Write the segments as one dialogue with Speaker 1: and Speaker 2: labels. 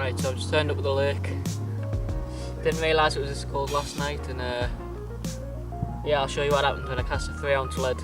Speaker 1: Right, so I've just turned up at the lake. Didn't realise it was this cold last night, and yeah, I'll show you what happened when I cast a 3-ounce lead.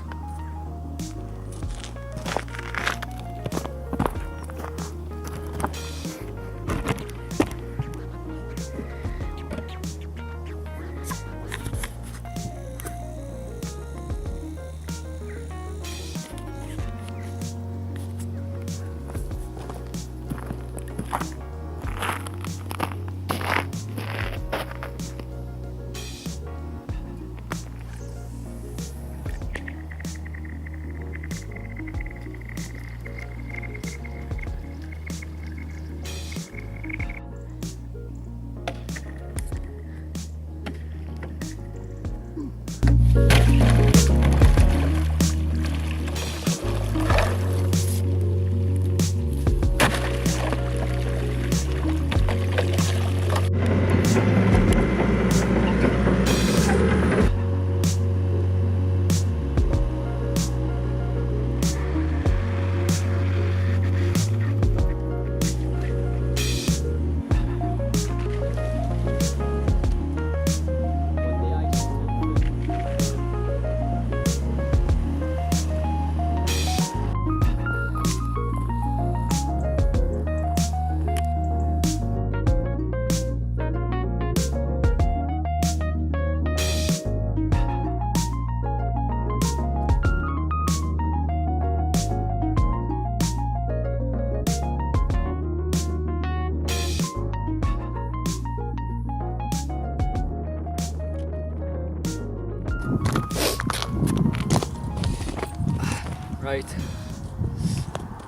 Speaker 1: Right,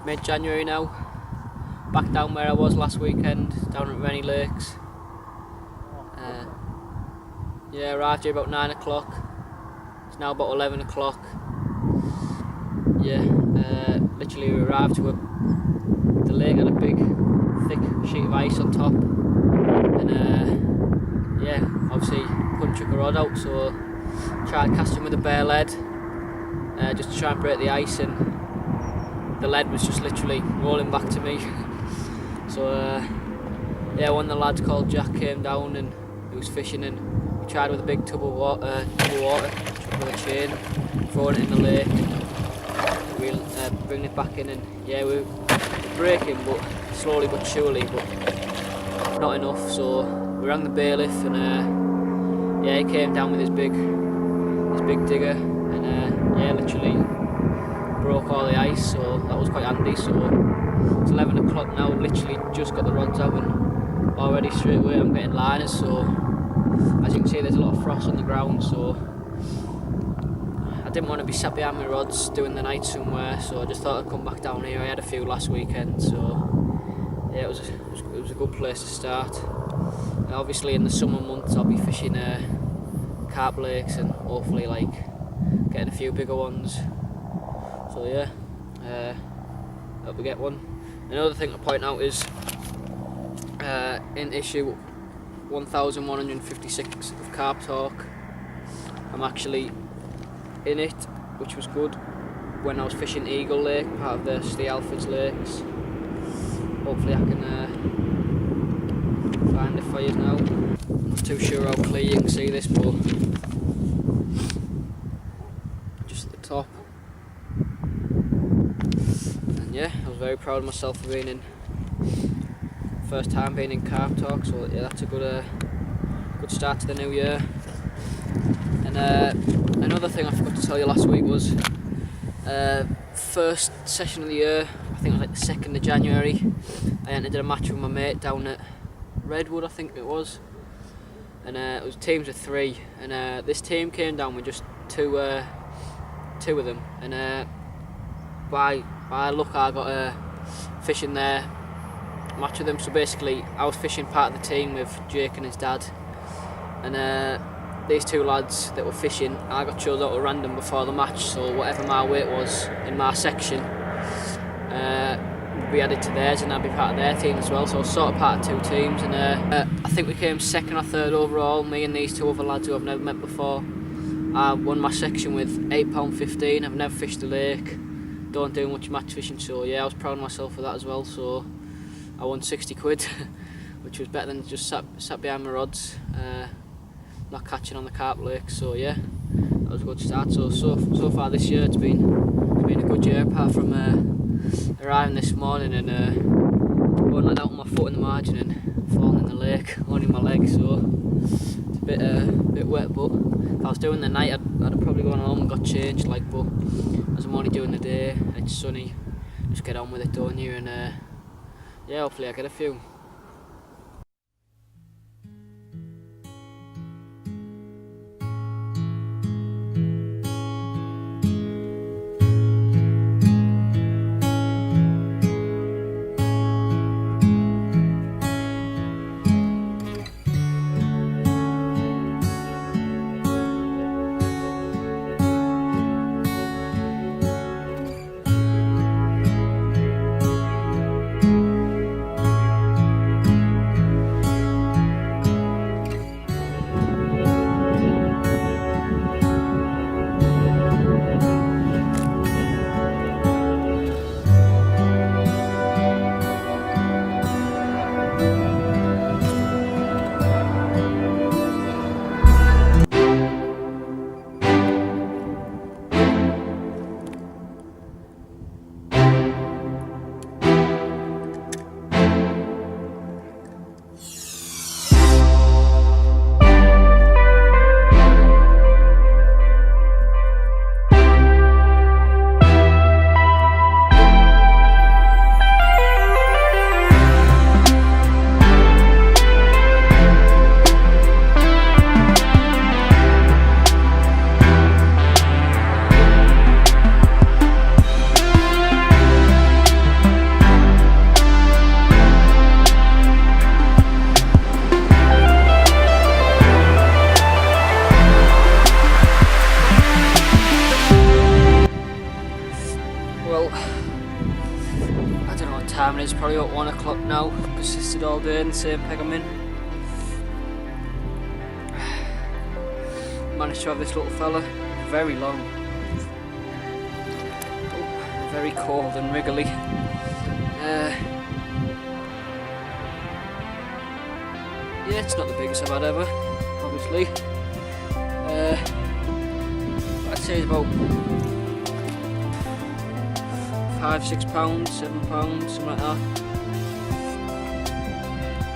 Speaker 1: mid-January now, back down where I was last weekend, down at Renny Lakes. Yeah, arrived here about 9 o'clock, it's now about 11 o'clock. Yeah, literally we arrived to the lake had a big thick sheet of ice on top, and yeah, obviously couldn't chuck a rod out, so tried casting with a bare lead. Just to try and break the ice, and the lead was just literally rolling back to me. So yeah, one of the lads called Jack came down and he was fishing, and we tried with a big tub of water, with a chain, throwing it in the lake, bringing it back in, and yeah, we were breaking, but slowly but surely, but not enough. So we rang the bailiff, and yeah, he came down with his big digger, and yeah, literally broke all the ice, so that was quite handy. So it's 11 o'clock now, literally just got the rods out, and already straight away I'm getting liners. So as you can see, there's a lot of frost on the ground, so I didn't want to be sat behind my rods doing the night somewhere, so I just thought I'd come back down here. I had a few last weekend, so yeah, it was a good place to start. And obviously in the summer months I'll be fishing carp lakes, and hopefully like getting a few bigger ones. So yeah, hope we get one. Another thing to point out is in issue 1156 of Carp Talk, I'm actually in it, which was good, when I was fishing Eagle Lake, part of the Steve Alford's lakes. Hopefully I can find it for you now. I'm not too sure how clear you can see this, but just at the top. And yeah, I was very proud of myself for being in, first time being in Carp Talk, so yeah, that's a good start to the new year. And another thing I forgot to tell you last week was first session of the year, I think it was like the 2nd of January, I entered a match with my mate down at Redwood, I think it was, and it was teams of 3, and this team came down with just two of them, and by luck I got fishing their match with them. So basically I was fishing part of the team with Jake and his dad, and these two lads that were fishing, I got chosen out at random before the match, so whatever my weight was in my section would be added to theirs, and I'd be part of their team as well. So I was sort of part of 2 teams, and I think we came 2nd or 3rd overall, me and these 2 other lads who I've never met before. I won my section with £8.15. I've never fished the lake, don't do much match fishing, so yeah, I was proud of myself for that as well. So I won 60 quid which was better than just sat behind my rods, not catching on the Carp lake. So yeah, that was a good start. So far this year it's been a good year, apart from arriving this morning and going like that with my foot in the margin and falling in the lake, only my leg. So it's a bit wet, but if I was doing the night I'd have probably gone home and got changed, like, but as I'm only doing the day and it's sunny, just get on with it, don't you? And yeah, hopefully I get a few. Well, I don't know what time it is, probably about 1 o'clock now. Persisted all day in the same peg I'm in. Managed to have this little fella, very long. Oh, very cold and wriggly. Yeah, it's not the biggest I've had ever, obviously. I'd say it's about 5-6 pounds, 7 pounds, something like that.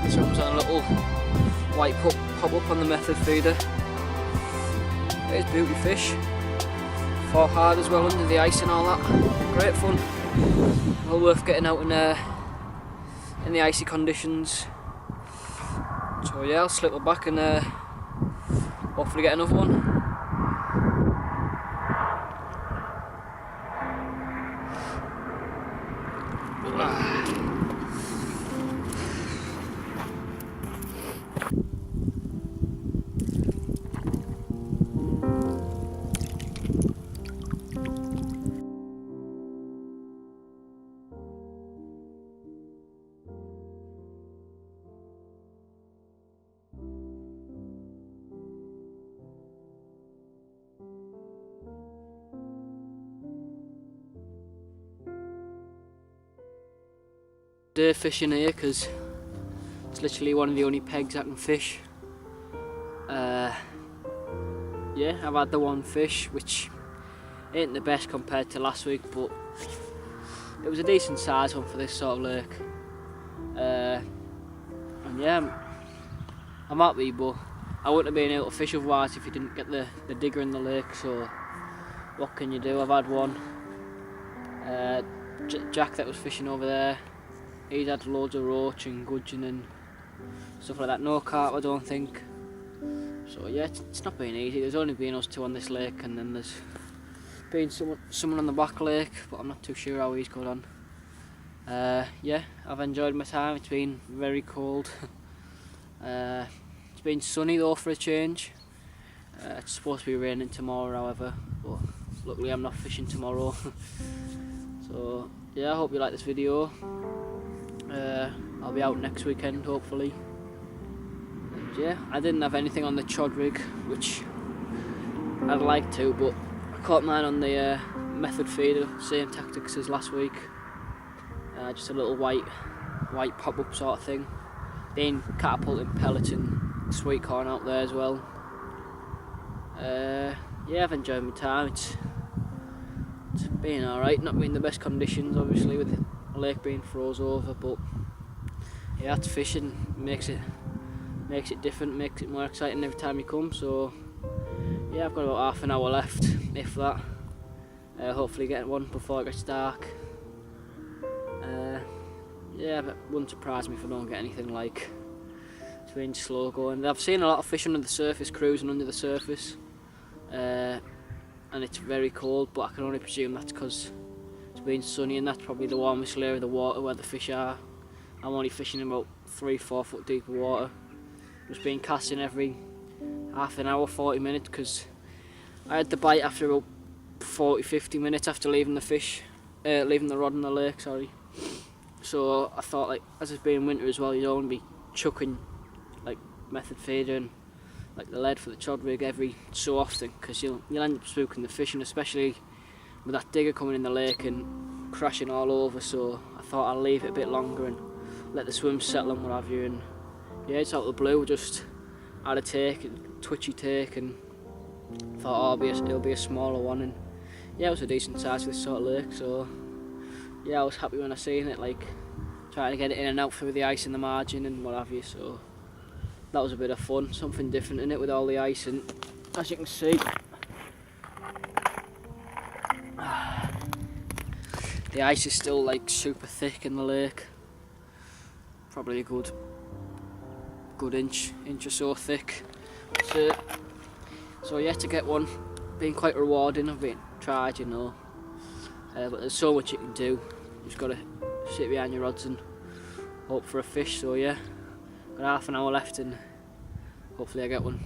Speaker 1: This one was on a little white pop up on the method feeder. It's beauty fish. Fought hard as well under the ice and all that. Great fun. Well worth getting out in the icy conditions. So yeah, I'll slip her back and hopefully get another one. Day fishing here because it's literally one of the only pegs I can fish. Yeah, I've had the one fish which ain't the best compared to last week, but it was a decent size one for this sort of lake. And yeah, I'm happy, but I wouldn't have been able to fish otherwise if you didn't get the digger in the lake, so what can you do? I've had one. Jack that was fishing over there, he's had loads of roach and gudgeon and stuff like that. No carp, I don't think. So yeah, it's not been easy. There's only been us two on this lake, and then there's been someone on the back lake, but I'm not too sure how he's got on. Yeah, I've enjoyed my time. It's been very cold. It's been sunny though for a change. It's supposed to be raining tomorrow, however, but luckily I'm not fishing tomorrow. So yeah, I hope you like this video. I'll be out next weekend hopefully. And yeah, I didn't have anything on the chod rig, which I'd like to, but I caught mine on the method feeder, same tactics as last week. Just a little white pop-up sort of thing. been catapulting pellets and sweet corn out there as well. Yeah, I've enjoyed my time. It's been alright, not been the best conditions obviously with the lake being froze over, but yeah, that's fishing, makes it different, makes it more exciting every time you come. So yeah, I've got about half an hour left, if that. Hopefully get one before it gets dark. Yeah, but it wouldn't surprise me if I don't get anything. Like, it's been slow going. I've seen a lot of fish under the surface, cruising under the surface, and it's very cold, but I can only presume that's because it's been sunny and that's probably the warmest layer of the water where the fish are. I'm only fishing in about 3-4 foot deep of water. Just been casting every half an hour, 40 minutes, because I had the bite after about 40-50 minutes after leaving the rod in the lake, sorry. So I thought, like, as it's being winter as well, you don't want to be chucking like method feeder and like the lead for the chod rig every so often, because you'll end up spooking the fish, and especially with that digger coming in the lake and crashing all over. So I thought I'll leave it a bit longer and let the swim settle and what have you. And yeah, it's out of the blue, just had a take, a twitchy take, and thought it'll be a smaller one. And yeah, it was a decent size for this sort of lake, so yeah, I was happy when I seen it, like trying to get it in and out through the ice in the margin and what have you. So that was a bit of fun, something different in it with all the ice. And as you can see, the ice is still like super thick in the lake, probably a good inch or so thick. So yeah, to get one, been quite rewarding. I've been tried, you know, but there's so much you can do. You just got to sit behind your rods and hope for a fish. So yeah, got half an hour left and hopefully I get one.